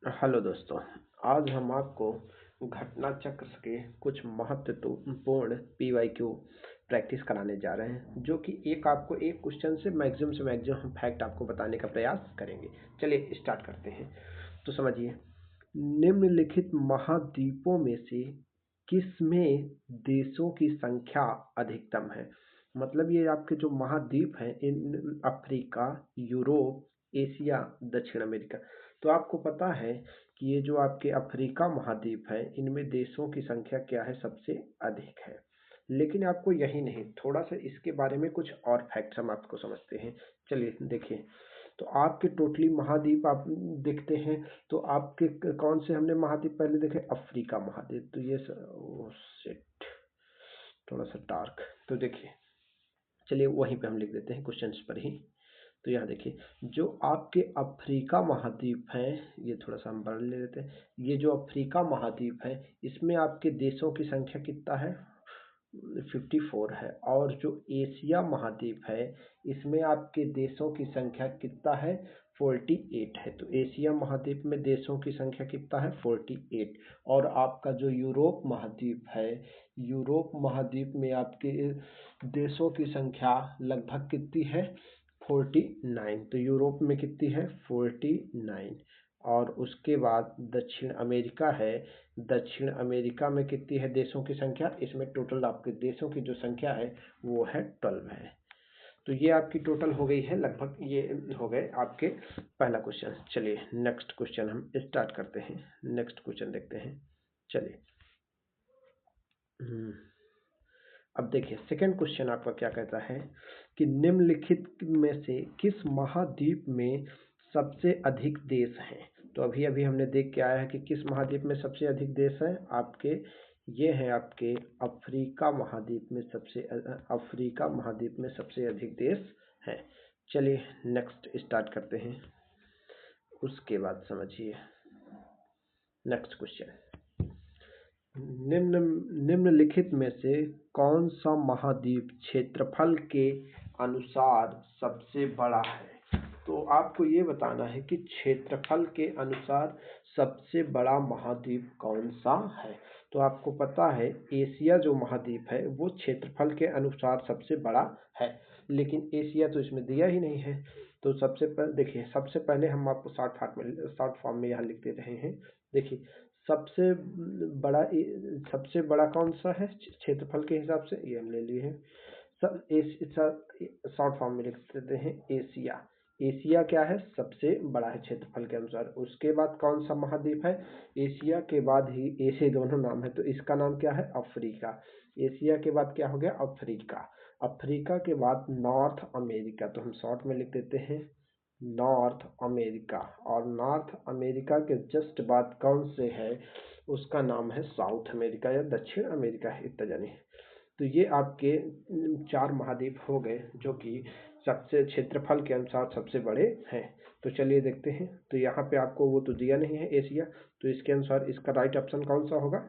Hello दोस्तों। आज हम आपको घटना चक्र के कुछ महत्वपूर्ण पीवाईक्यू प्रैक्टिस कराने जा रहे हैं, जो कि आपको एक क्वेश्चन से मैक्सिमम हम फैक्ट आपको बताने का प्रयास करेंगे। चलिए स्टार्ट करते हैं। तो समझिए, निम्नलिखित महाद्वीपों में से किसमें देशों की संख्या अधिकतम है। मतलब ये आपके जो महाद्वीप हैं, इन अफ्रीका, यूरोप, एशिया, दक्षिण अमेरिका। तो आपको पता है कि ये जो आपके अफ्रीका महाद्वीप है, इनमें देशों की संख्या क्या है, सबसे अधिक है। लेकिन आपको यही नहीं, थोड़ा सा इसके बारे में कुछ और फैक्ट्स हम आपको समझते हैं। चलिए देखिए, तो आपके टोटली महाद्वीप आप देखते हैं, तो आपके कौन से हमने महाद्वीप पहले देखे, अफ्रीका महाद्वीप। तो ये शिट, थोड़ा सा डार्क। तो देखिए, चलिए वहीं पे हम लिख देते हैं क्वेश्चन पर ही। तो यहाँ देखिए, जो आपके अफ्रीका महाद्वीप है, ये थोड़ा सा हम बढ़ ले लेते हैं। ये जो अफ्रीका महाद्वीप है, इसमें आपके देशों की संख्या कितना है, 54 है। और जो एशिया महाद्वीप है, इसमें आपके देशों की संख्या कितना है, 48 है। तो एशिया महाद्वीप में देशों की संख्या कितना है, 48। और आपका जो यूरोप महाद्वीप है, यूरोप महाद्वीप में आपके देशों की संख्या लगभग कितनी है, 49। तो यूरोप में कितनी है, 49। और उसके बाद दक्षिण अमेरिका है, दक्षिण अमेरिका में कितनी है देशों की संख्या, इसमें टोटल आपके देशों की जो संख्या है वो है 12 है। तो ये आपकी टोटल हो गई है लगभग, ये हो गए आपके पहला क्वेश्चन। चलिए नेक्स्ट क्वेश्चन हम स्टार्ट करते हैं, नेक्स्ट क्वेश्चन देखते हैं। चलिए अब देखिए, सेकंड क्वेश्चन आपका क्या कहता है कि निम्नलिखित में से किस महाद्वीप में सबसे अधिक देश हैं। तो अभी अभी हमने देख के आया है कि किस महाद्वीप में सबसे अधिक देश हैं आपके, ये है आपके अफ्रीका महाद्वीप में अफ्रीका महाद्वीप में सबसे अधिक देश हैं। चलिए नेक्स्ट स्टार्ट करते हैं, उसके बाद समझिए नेक्स्ट क्वेश्चन। निम्नलिखित में से कौन सा महाद्वीप क्षेत्रफल के अनुसार सबसे बड़ा है। तो आपको ये बताना है कि क्षेत्रफल के अनुसार सबसे बड़ा महाद्वीप कौन सा है। तो आपको पता है एशिया जो महाद्वीप है वो क्षेत्रफल के अनुसार सबसे बड़ा है, लेकिन एशिया तो इसमें दिया ही नहीं है। तो सबसे पहले देखिए, सबसे पहले हम आपको शॉर्ट फॉर्म में यहाँ लिख दे रहे हैं। देखिए, सबसे बड़ा सबसे बड़ा कौन सा है क्षेत्रफल के हिसाब से, ये हम ले लिए हैं। शॉर्ट फॉर्म में लिख देते हैं एशिया। एशिया क्या है, सबसे बड़ा है क्षेत्रफल के अनुसार। उसके बाद कौन सा महाद्वीप है, एशिया के बाद ही ऐसे दोनों नाम है, तो इसका नाम क्या है, अफ्रीका। एशिया के बाद क्या हो गया, अफ्रीका। अफ्रीका के बाद नॉर्थ अमेरिका, तो हम शॉर्ट में लिख देते हैं नॉर्थ अमेरिका। और नॉर्थ अमेरिका के जस्ट बाद कौन से है, उसका नाम है साउथ अमेरिका या दक्षिण अमेरिका है, इतना जानिए। तो ये आपके 4 महाद्वीप हो गए, जो कि सबसे क्षेत्रफल के अनुसार सबसे बड़े हैं। तो चलिए देखते हैं। तो यहाँ पे आपको वो तो दिया नहीं है एशिया, तो इसके अनुसार इसका राइट ऑप्शन कौन सा होगा,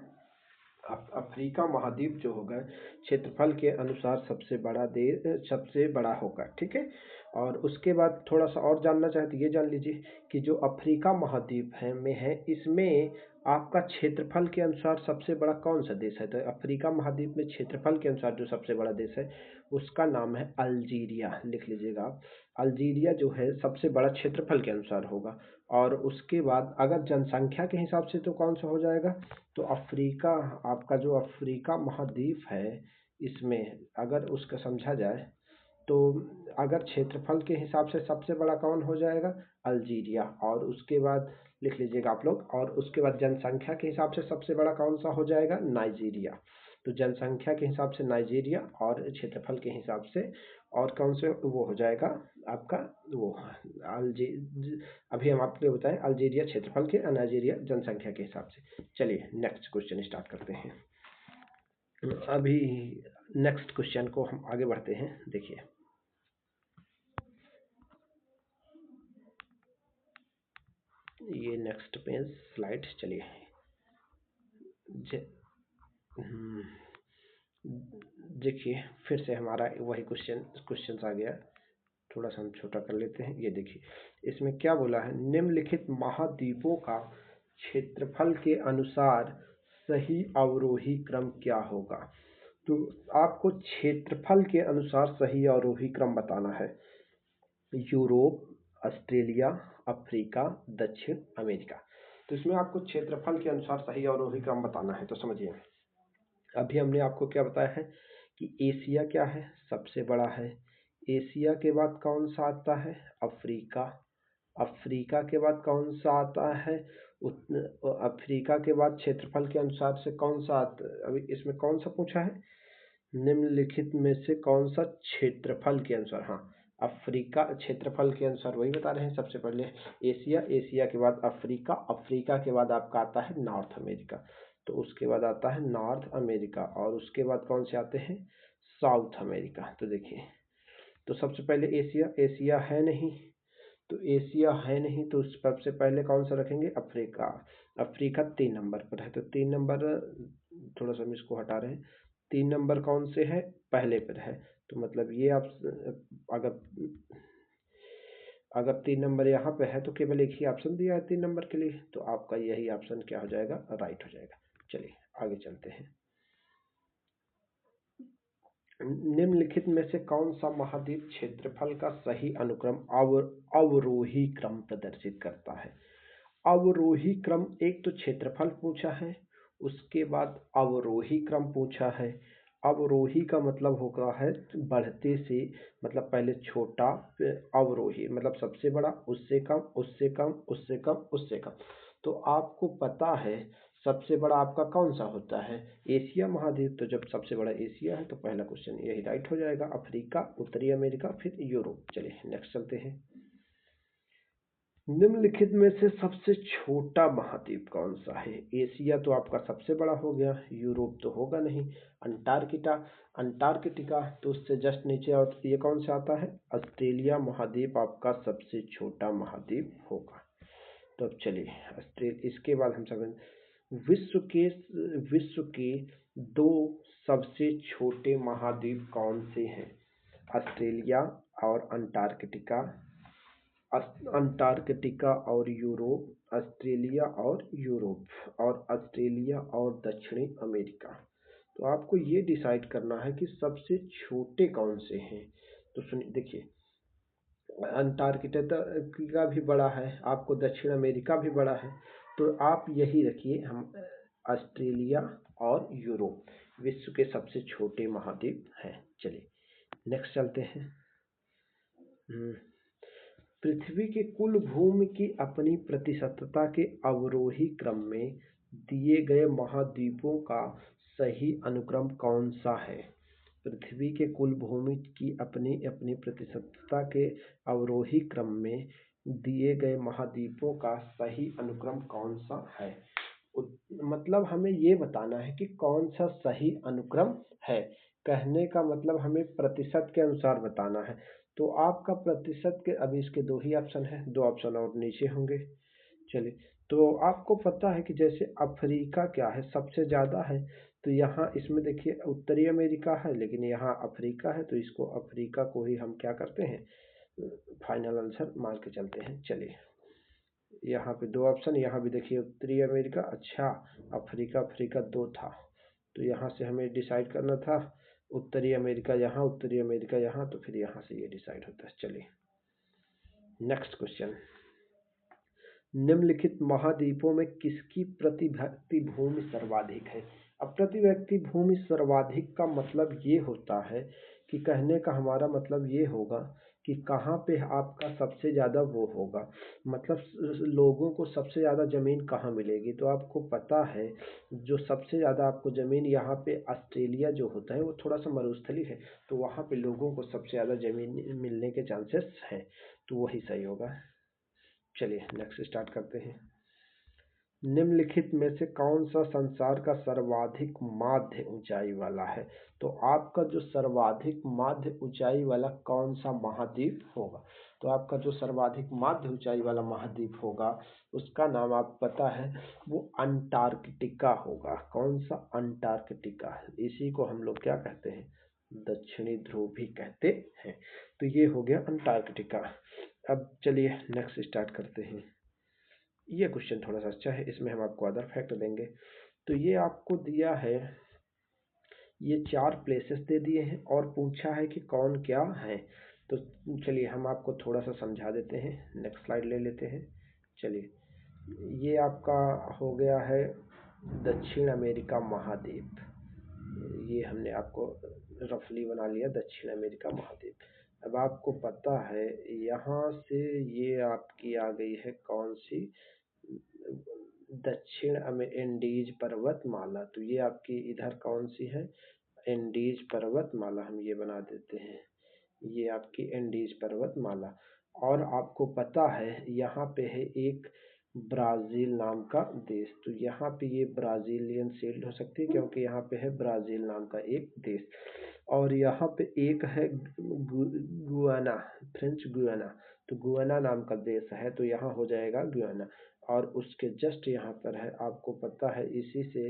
अफ्रीका महाद्वीप जो होगा क्षेत्रफल के अनुसार सबसे बड़ा देश, सबसे बड़ा होगा, ठीक है। और उसके बाद थोड़ा सा और जानना चाहे तो ये जान लीजिए कि जो अफ्रीका महाद्वीप है में है, इसमें आपका क्षेत्रफल के अनुसार सबसे बड़ा कौन सा देश है। तो अफ्रीका महाद्वीप में क्षेत्रफल के अनुसार जो सबसे बड़ा देश है उसका नाम है अल्जीरिया, लिख लीजिएगा आप। अल्जीरिया जो है सबसे बड़ा क्षेत्रफल के अनुसार होगा। और उसके बाद अगर जनसंख्या के हिसाब से तो कौन सा हो जाएगा, तो अफ्रीका, आपका जो अफ्रीका महाद्वीप है, इसमें अगर उसका समझा जाए तो अगर क्षेत्रफल के हिसाब से सबसे बड़ा कौन हो जाएगा, अल्जीरिया। और उसके बाद लिख लीजिएगा आप लोग, और उसके बाद जनसंख्या के हिसाब से सबसे बड़ा कौन सा हो जाएगा, नाइजीरिया। तो जनसंख्या के हिसाब से नाइजीरिया, और क्षेत्रफल के हिसाब से और कौन से वो हो जाएगा आपका वो अल्जी अभी हम आपको बताएं, अल्जीरिया क्षेत्रफल के, नाइजीरिया जनसंख्या के हिसाब से। चलिए नेक्स्ट क्वेश्चन स्टार्ट करते हैं। अभी नेक्स्ट क्वेश्चन को हम आगे बढ़ते हैं। देखिए, ये नेक्स्ट पेज स्लाइड, चलिए देखिए फिर से हमारा वही क्वेश्चन आ गया। थोड़ा सा हम छोटा कर लेते हैं। ये देखिए, इसमें क्या बोला है, निम्नलिखित महाद्वीपों का क्षेत्रफल के अनुसार सही अवरोही क्रम क्या होगा? तो आपको क्षेत्रफल के अनुसार सही अवरोही क्रम बताना है। यूरोप, ऑस्ट्रेलिया, अफ्रीका, दक्षिण अमेरिका। तो इसमें आपको क्षेत्रफल के अनुसार सही अवरोही क्रम बताना है। तो समझिए, अभी हमने आपको क्या बताया है कि एशिया क्या है, सबसे बड़ा है। एशिया के बाद कौन सा आता है? अफ्रीका। अफ्रीका के बाद कौन सा आता है? अफ्रीका के बाद क्षेत्रफल के अनुसार से कौन सा आता? अभी इसमें कौन सा पूछा है? निम्नलिखित में से कौन सा क्षेत्रफल के अनुसार? हाँ, अफ्रीका क्षेत्रफल के अनुसार वही बता रहे हैं। सबसे पहले एशिया, एशिया के बाद अफ्रीका, अफ्रीका के बाद आपका आता है नॉर्थ अमेरिका। तो उसके बाद आता है नॉर्थ अमेरिका, और उसके बाद कौन से आते हैं? South America. तो देखिए, तो सबसे पहले एशिया, एशिया है नहीं, तो एशिया है नहीं, तो सबसे पहले कौन सा रखेंगे? अफ्रीका। अफ्रीका 3 नंबर पर है, तो 3 नंबर, थोड़ा सा हम इसको हटा रहे हैं। 3 नंबर कौन से है? पहले पर है। तो मतलब ये आप अगर अगर 3 नंबर यहाँ पे है तो केवल एक ही ऑप्शन दिया है 3 नंबर के लिए, तो आपका यही ऑप्शन क्या हो जाएगा? राइट हो जाएगा। चलिए आगे चलते हैं। निम्नलिखित में से कौन सा महाद्वीप क्षेत्रफल का सही अनुक्रम अवरोही क्रम प्रदर्शित करता है? अवरोही क्रम, एक तो क्षेत्रफल पूछा है, उसके बाद अवरोही क्रम पूछा है। अवरोही का मतलब होता है बढ़ते से, मतलब पहले छोटा, फिर अवरोही मतलब सबसे बड़ा, उससे कम, उससे कम, उससे कम, उससे कम। तो आपको पता है सबसे बड़ा आपका कौन सा होता है? एशिया महाद्वीप। तो जब सबसे बड़ा एशिया है तो पहला क्वेश्चन यही राइट हो जाएगा। अफ्रीका, उत्तरी अमेरिका, फिर यूरोप। चलिए नेक्स्ट चलते हैं। निम्नलिखित में से सबसे छोटा महाद्वीप कौन सा है? एशिया तो आपका सबसे बड़ा हो गया, यूरोप तो होगा नहीं। अंटार्कटिका, अंटार्कटिका तो उससे जस्ट नीचे, और ये कौन सा आता है? ऑस्ट्रेलिया महाद्वीप आपका सबसे छोटा महाद्वीप होगा। तो अब चलिए ऑस्ट्रेलिया, इसके बाद हम समझ, विश्व के 2 सबसे छोटे महाद्वीप कौन से हैं? ऑस्ट्रेलिया और अंटार्कटिका, अंटार्कटिका और यूरोप, ऑस्ट्रेलिया और यूरोप, और ऑस्ट्रेलिया और दक्षिणी अमेरिका। तो आपको ये डिसाइड करना है कि सबसे छोटे कौन से हैं। तो सुनिए, देखिए, अंटार्कटिका भी बड़ा है, आपको दक्षिण अमेरिका भी बड़ा है, तो आप यही रखिए, हम ऑस्ट्रेलिया और यूरोप विश्व के सबसे छोटे महाद्वीप हैं। चलिए नेक्स्ट चलते हैं। पृथ्वी के कुल भूमि की अपनी प्रतिशतता के अवरोही क्रम में दिए गए महाद्वीपों का सही अनुक्रम कौन सा है? पृथ्वी के कुल भूमि की अपनी अपनी प्रतिशतता के अवरोही क्रम में दिए गए महाद्वीपों का सही अनुक्रम कौन सा है? मतलब हमें ये बताना है कि कौन सा सही अनुक्रम है। कहने का मतलब हमें प्रतिशत के अनुसार बताना है। तो आपका प्रतिशत के, अभी इसके 2 ही ऑप्शन है, 2 ऑप्शन और नीचे होंगे। चलिए, तो आपको पता है कि जैसे अफ्रीका क्या है? सबसे ज़्यादा है। तो यहाँ इसमें देखिए उत्तरी अमेरिका है, लेकिन यहाँ अफ्रीका है, तो इसको अफ्रीका को ही हम क्या करते हैं? फाइनल आंसर मान के चलते हैं। चलिए, यहाँ पे 2 ऑप्शन, यहाँ भी देखिए उत्तरी अमेरिका, अच्छा अफ्रीका, अफ्रीका 2 था, तो यहाँ से हमें डिसाइड करना था उत्तरी अमेरिका यहाँ, उत्तरी अमेरिका यहाँ, तो फिर यहाँ से ये डिसाइड होता है। चलिए नेक्स्ट क्वेश्चन। निम्नलिखित महाद्वीपों में किसकी प्रति व्यक्ति भूमि सर्वाधिक है? अब प्रति व्यक्ति भूमि सर्वाधिक का मतलब ये होता है कि कहने का हमारा मतलब ये होगा कि कहाँ पे आपका सबसे ज़्यादा वो होगा, मतलब लोगों को सबसे ज़्यादा ज़मीन कहाँ मिलेगी। तो आपको पता है जो सबसे ज़्यादा आपको ज़मीन यहाँ पे ऑस्ट्रेलिया जो होता है वो थोड़ा सा मरुस्थली है, तो वहाँ पे लोगों को सबसे ज़्यादा ज़मीन मिलने के चांसेस हैं, तो वही सही होगा। चलिए नेक्स्ट स्टार्ट करते हैं। निम्नलिखित में से कौन सा संसार का सर्वाधिक माध्य ऊंचाई वाला है? तो आपका जो सर्वाधिक माध्य ऊंचाई वाला कौन सा महाद्वीप होगा? तो आपका जो सर्वाधिक माध्य ऊंचाई वाला महाद्वीप होगा उसका नाम आप पता है, वो अंटार्कटिका होगा। कौन सा? अंटार्कटिका। इसी को हम लोग क्या कहते हैं? दक्षिणी ध्रुव भी कहते हैं। तो ये हो गया अंटार्कटिका। अब चलिए नेक्स्ट स्टार्ट करते हैं। ये क्वेश्चन थोड़ा सा अच्छा है, इसमें हम आपको अदर फैक्ट देंगे। तो ये आपको दिया है, ये 4 प्लेसेस दे दिए हैं और पूछा है कि कौन क्या है। तो चलिए हम आपको थोड़ा सा समझा देते हैं। नेक्स्ट स्लाइड ले लेते हैं। चलिए, ये आपका हो गया है दक्षिण अमेरिका महाद्वीप। ये हमने आपको रफली बना लिया, दक्षिण अमेरिका महाद्वीप। अब आपको पता है यहाँ से ये आपकी आ गई है कौन सी, इंडीज पर्वतमाला। तो ये आपकी इधर कौन सी है, इंडीज पर्वतमाला, हम ये बना देते हैं, ये आपकी इंडीज पर्वतमाला। और आपको पता है यहाँ पे है एक ब्राज़ील नाम का देश। तो यहाँ पे ये ब्राज़ीलियन शील्ड हो सकती है क्योंकि यहाँ पे है ब्राज़ील नाम का एक देश। और यहाँ पे एक है गुयाना, फ्रेंच गुयाना। तो गुयाना नाम का देश है, तो यहाँ हो जाएगा गुयाना। और उसके जस्ट यहाँ पर है, आपको पता है इसी से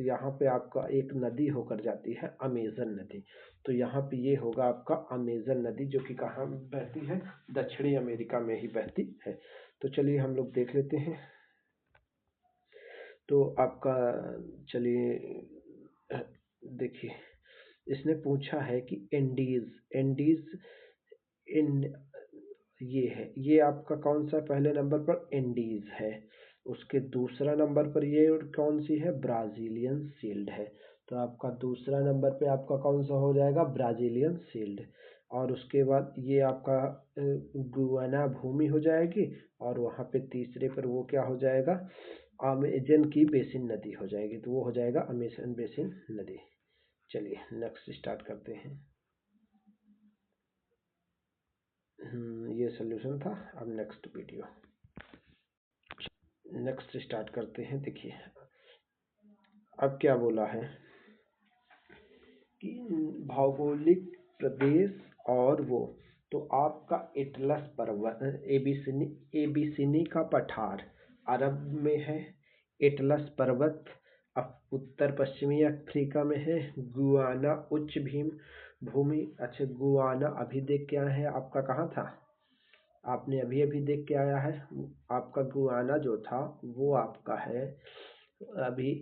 यहाँ पे आपका एक नदी होकर जाती है, अमेज़न नदी। तो यहाँ पे ये होगा आपका अमेज़न नदी, जो कि कहाँ बहती है, दक्षिणी अमेरिका में ही बहती है। तो चलिए हम लोग देख लेते हैं। तो आपका, चलिए देखिए, इसने पूछा है कि इंडीज इंडीज इन ये है, ये आपका कौन सा पहले नंबर पर इंडीज है, उसके दूसरा नंबर पर ये और कौन सी है, ब्राज़ीलियन शील्ड है। तो आपका दूसरा नंबर पे आपका कौन सा हो जाएगा, ब्राज़ीलियन शील्ड। और उसके बाद ये आपका गुयाना भूमि हो जाएगी। और वहाँ पे तीसरे पर वो क्या हो जाएगा, अमेजन की बेसिन नदी हो जाएगी। तो वो हो जाएगा अमेजन बेसिन नदी। चलिए नेक्स्ट स्टार्ट करते हैं। ये सॉल्यूशन था। अब नेक्स्ट वीडियो, नेक्स्ट स्टार्ट करते हैं। देखिए अब क्या बोला है कि भौगोलिक प्रदेश और वो, तो आपका एटलस पर्वत, एबीसिनी का पठार अरब में है। एटलस पर्वत उत्तर पश्चिमी अफ्रीका में है। गुयाना उच्च भीम भूमि, अच्छा गुयाना अभी देख के आए हैं, आपका कहाँ था, आपने अभी अभी देख के आया है। आपका गुयाना जो था वो आपका है अभी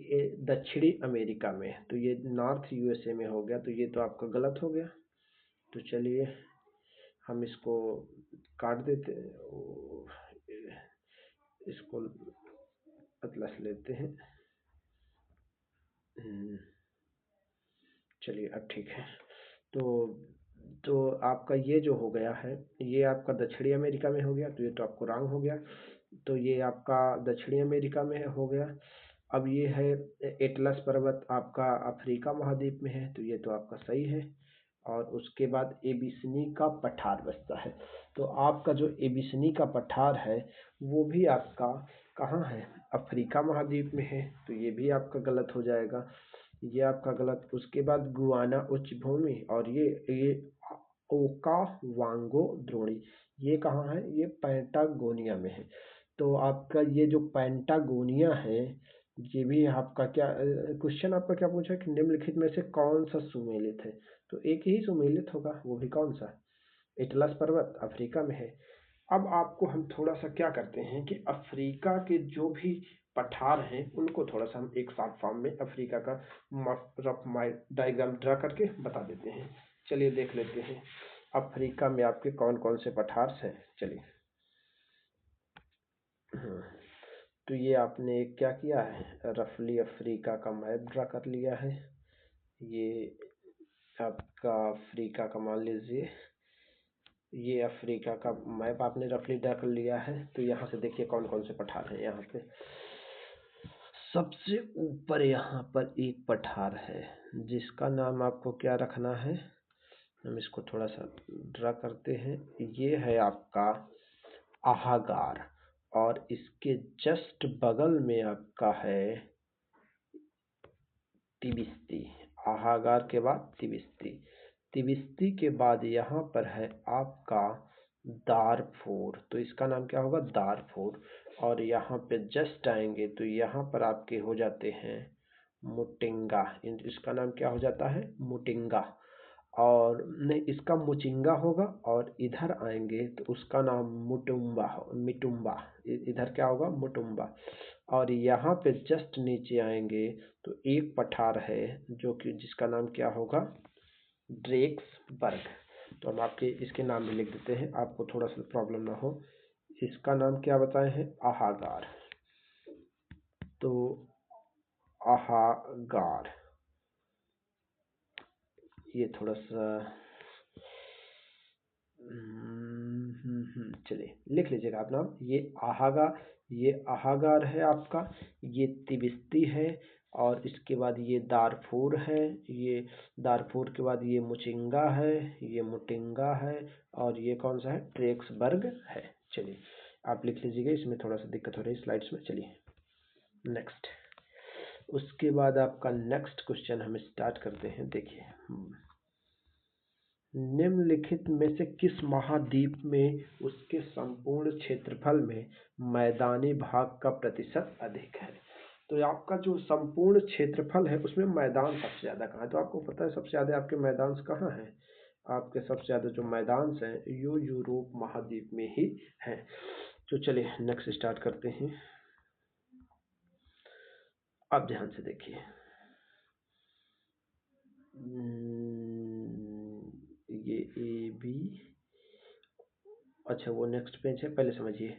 दक्षिणी अमेरिका में। तो ये नॉर्थ यूएसए में हो गया, तो ये तो आपका गलत हो गया। तो चलिए हम इसको काट देते, इसको अतलस लेते हैं। चलिए अब ठीक है। तो तो आपका ये जो हो गया है, ये आपका दक्षिणी अमेरिका में हो गया, तो ये तो आपको रॉन्ग हो गया। तो ये आपका दक्षिणी अमेरिका में हो गया। अब ये है एटलस पर्वत आपका अफ्रीका महाद्वीप में है, तो ये तो आपका सही है। और उसके बाद एबिसिनी का पठार बचता है। तो आपका जो एबिसिनी का पठार है वो भी आपका कहाँ है, अफ्रीका महाद्वीप में है। तो ये भी आपका गलत हो जाएगा, ये आपका गलत। उसके बाद गुयाना उच्च भूमि, और ये ओका वांगो द्रोणी, ये कहाँ है, ये पैंटागोनिया में है। तो आपका ये जो पैंटागोनिया है, ये भी आपका क्या क्वेश्चन आपका क्या पूछा है कि निम्नलिखित में से कौन सा सुमेलित है। तो एक ही सुमेलित होगा, वो भी कौन सा, एटलस पर्वत अफ्रीका में है। अब आपको हम थोड़ा सा क्या करते हैं कि अफ्रीका के जो भी पठार हैं उनको थोड़ा सा हम एक शॉर्ट फॉर्म में अफ्रीका का रफ डायग्राम ड्रा करके बता देते हैं। चलिए देख लेते हैं अफ्रीका में आपके कौन कौन से पठार हैं। चलिए तो ये आपने क्या किया है, रफली अफ्रीका का मैप ड्रा कर लिया है। ये आपका अफ्रीका का मान लीजिए, ये अफ्रीका का मैप आपने रफली ड्रा कर लिया है। तो यहाँ से देखिए कौन कौन से पठार हैं। यहाँ पे सबसे ऊपर यहाँ पर एक पठार है जिसका नाम आपको क्या रखना है, हम इसको थोड़ा सा ड्रा करते हैं। ये है आपका आहागार, और इसके जस्ट बगल में आपका है तिबिस्ती। आहागार के बाद तिबिस्ती, तिबिस्ती के बाद यहाँ पर है आपका दारफूर। तो इसका नाम क्या होगा, दारफूर। और यहाँ पे जस्ट आएंगे तो यहाँ पर आपके हो जाते हैं मुटिंगा, इसका नाम क्या हो जाता है, मुटिंगा। और नहीं, इसका मुचिंगा होगा, और इधर आएंगे तो उसका नाम मुटुम्बा हो, मिटुम्बा। इधर क्या होगा, मुटुम्बा। और यहाँ पे जस्ट नीचे आएंगे तो एक पठार है जो कि जिसका नाम क्या होगा, ड्रेक्सबर्ग। तो हम आपके इसके नाम भी लिख देते हैं, आपको थोड़ा सा प्रॉब्लम ना हो। इसका नाम क्या बताए हैं, आहागार। तो आहागार, ये थोड़ा सा चलिए लिख लीजिएगा आप नाम। ये आहागार है आपका, ये तिबिस्ती है, और इसके बाद ये दारफूर है, ये दारफूर के बाद ये मुचिंगा है, ये मुटिंगा है, और ये कौन सा है, ट्रेक्सबर्ग है। चलिए आप लिख लीजिएगा, इसमें थोड़ा सा दिक्कत हो रही है स्लाइड्स में। चलिए नेक्स्ट, उसके बाद आपका नेक्स्ट क्वेश्चन हम स्टार्ट करते हैं। देखिए, निम्नलिखित में से किस महाद्वीप में उसके संपूर्ण क्षेत्रफल में मैदानी भाग का प्रतिशत अधिक है। तो आपका जो संपूर्ण क्षेत्रफल है उसमें मैदान सबसे ज़्यादा कहाँ है। तो आपको पता है सबसे ज़्यादा आपके मैदान कहाँ हैं, आपके सबसे ज़्यादा जो मैदान हैं यो यूरोप महाद्वीप में ही हैं। तो चलिए नेक्स्ट स्टार्ट करते हैं। अब ध्यान से देखिए, ये ए बी, अच्छा वो नेक्स्ट पेज है, पहले समझिए।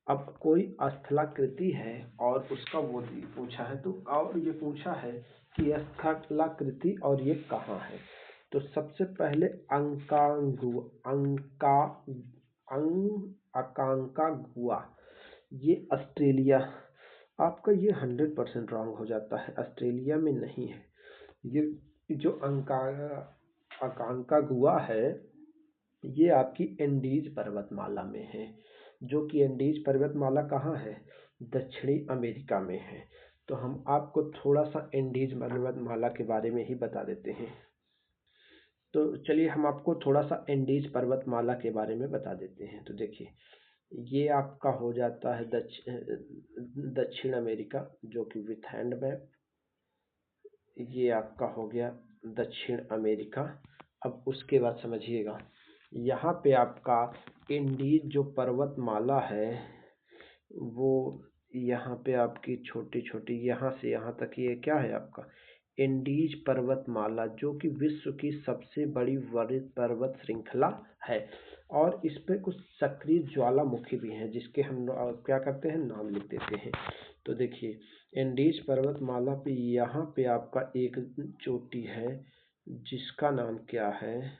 अब कोई स्थलाकृति है और उसका वो पूछा है, तो और ये पूछा है कि स्थलाकृति और ये कहाँ है। तो सबसे पहले अकांकागुआ, ये ऑस्ट्रेलिया, आपका ये 100% रॉन्ग हो जाता है, ऑस्ट्रेलिया में नहीं है। ये जो अकांकागुआ है ये आपकी एंडीज पर्वतमाला में है, जो कि एंडीज पर्वतमाला कहाँ है, दक्षिणी अमेरिका में है। तो हम आपको थोड़ा सा एंडीज पर्वतमाला के बारे में ही बता देते हैं। तो चलिए हम आपको थोड़ा सा एंडीज पर्वतमाला के बारे में बता देते हैं। तो देखिए, ये आपका हो जाता है दक्षिण अमेरिका, जो कि विथ हैंड मैप, ये आपका हो गया दक्षिण अमेरिका। अब उसके बाद समझिएगा, यहाँ पे आपका एंडीज जो पर्वतमाला है वो यहाँ पे आपकी छोटी छोटी यहाँ से यहाँ तक ये क्या है आपका एंडीज पर्वतमाला, जो कि विश्व की सबसे बड़ी वरित पर्वत श्रृंखला है। और इस पे कुछ सक्रिय ज्वालामुखी भी हैं जिसके हम क्या करते हैं, नाम लिख देते हैं। तो देखिए, एंडीज पर्वतमाला पे यहाँ पे आपका एक चोटी है जिसका नाम क्या है,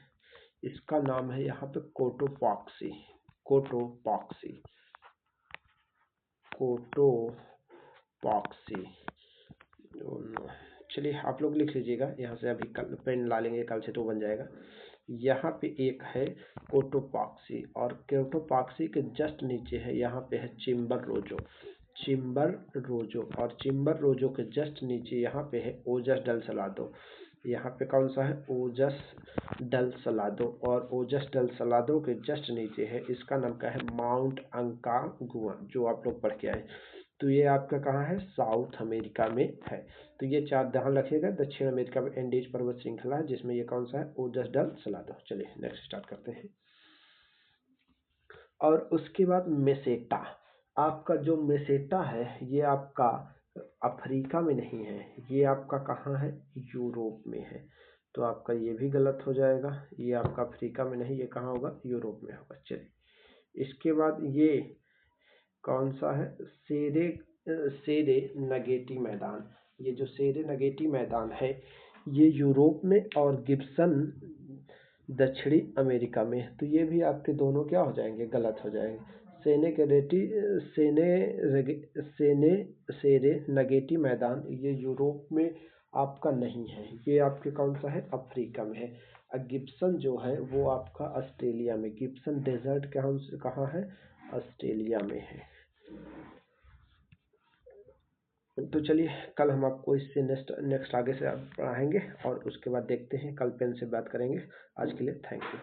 इसका नाम है यहाँ पे कोटोपॉक्सी। कोटोपॉक्सी, कोटोपॉक्सी। चलिए आप लोग लिख लीजिएगा यहाँ से, अभी कल पेन ला लेंगे, कल से तो बन जाएगा। यहाँ पे एक है कोटोपॉक्सी, और कोटोपॉक्सी के जस्ट नीचे है यहाँ पे है चिम्बर रोजो, चिम्बर रोजो, और चिम्बर रोजो के जस्ट नीचे यहाँ पे है ओजस डल सलादो। यहाँ पे कौन सा है, ओजस डल सलादो, और ओजस डल सलादो के जस्ट नीचे है, इसका नाम क्या है, माउंट अंकागुआ, जो आप लोग पढ़ के आए। तो ये आपका कहाँ है, साउथ अमेरिका में है। तो ये चार ध्यान रखिएगा, दक्षिण अमेरिका में एंडीज पर्वत श्रृंखला है जिसमें ये कौन सा है, ओजस डल सलादो। चलिए नेक्स्ट स्टार्ट करते हैं। और उसके बाद मेसेटा, आपका जो मेसेटा है ये आपका अफ्रीका में नहीं है, ये आपका कहाँ है, यूरोप में है। तो आपका ये भी गलत हो जाएगा, ये आपका अफ्रीका में नहीं, ये कहाँ होगा, यूरोप में होगा। चलिए इसके बाद ये कौन सा है, सेरे नगेटी मैदान। ये जो सेरे नगेटी मैदान है ये यूरोप में, और गिब्सन दक्षिणी अमेरिका में। तो ये भी आपके दोनों क्या हो जाएंगे, गलत हो जाएंगे। सेरे नगेटी मैदान ये यूरोप में आपका नहीं है, ये आपके कौन सा है, अफ्रीका में है। और गिब्सन जो है वो आपका ऑस्ट्रेलिया में, गिब्सन डेजर्ट कहाँ है, ऑस्ट्रेलिया में है। तो चलिए कल हम आपको इससे नेक्स्ट आगे से पढ़ाएंगे, और उसके बाद देखते हैं, कल पेन से बात करेंगे। आज के लिए थैंक यू।